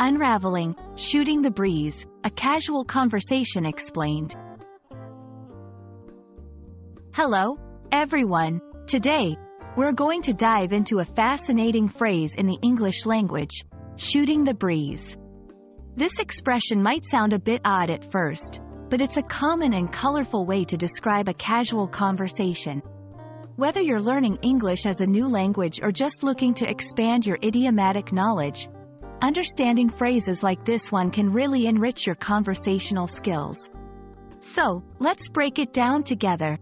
Unraveling, Shooting the Breeze, a casual conversation explained. Hello, everyone. Today, we're going to dive into a fascinating phrase in the English language, shooting the breeze. This expression might sound a bit odd at first, but it's a common and colorful way to describe a casual conversation. Whether you're learning English as a new language or just looking to expand your idiomatic knowledge, understanding phrases like this one can really enrich your conversational skills. So, let's break it down together.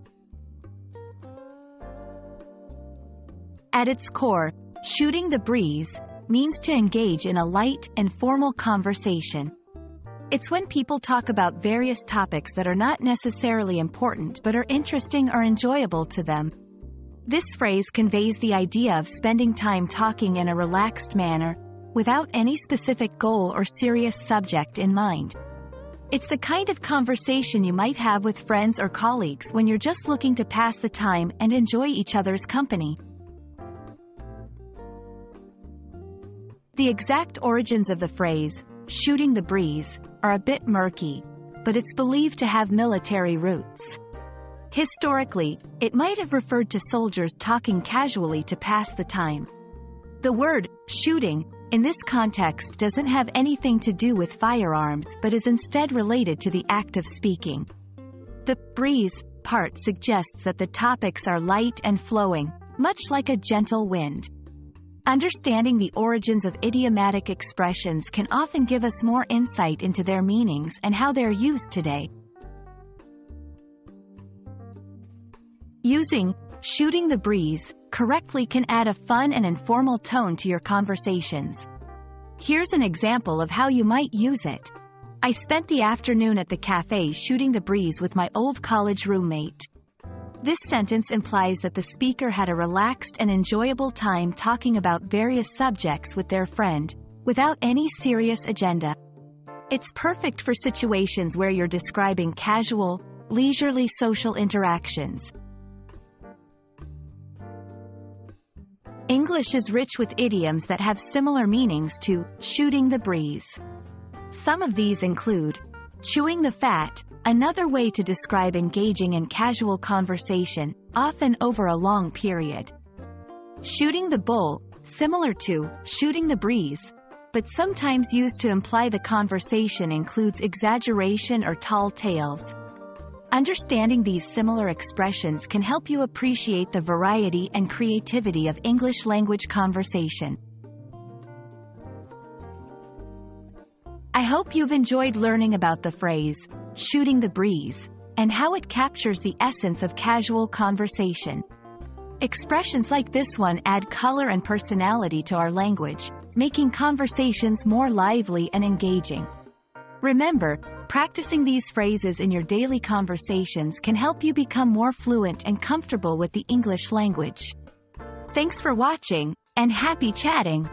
At its core, shooting the breeze means to engage in a light and formal conversation. It's when people talk about various topics that are not necessarily important but are interesting or enjoyable to them. This phrase conveys the idea of spending time talking in a relaxed manner, without any specific goal or serious subject in mind. It's the kind of conversation you might have with friends or colleagues when you're just looking to pass the time and enjoy each other's company. The exact origins of the phrase, shooting the breeze, are a bit murky, but it's believed to have military roots. Historically, it might have referred to soldiers talking casually to pass the time. The word, shooting, in this context doesn't have anything to do with firearms but is instead related to the act of speaking. The breeze part suggests that the topics are light and flowing, much like a gentle wind. Understanding the origins of idiomatic expressions can often give us more insight into their meanings and how they're used today. Using shooting the breeze correctly can add a fun and informal tone to your conversations. Here's an example of how you might use it. I spent the afternoon at the cafe shooting the breeze with my old college roommate. This sentence implies that the speaker had a relaxed and enjoyable time talking about various subjects with their friend, without any serious agenda. It's perfect for situations where you're describing casual, leisurely social interactions. English is rich with idioms that have similar meanings to shooting the breeze. Some of these include chewing the fat, another way to describe engaging in casual conversation, often over a long period. Shooting the bull, similar to shooting the breeze, but sometimes used to imply the conversation includes exaggeration or tall tales. Understanding these similar expressions can help you appreciate the variety and creativity of English language conversation. I hope you've enjoyed learning about the phrase, shooting the breeze, and how it captures the essence of casual conversation. Expressions like this one add color and personality to our language, making conversations more lively and engaging. Remember, practicing these phrases in your daily conversations can help you become more fluent and comfortable with the English language. Thanks for watching, and happy chatting!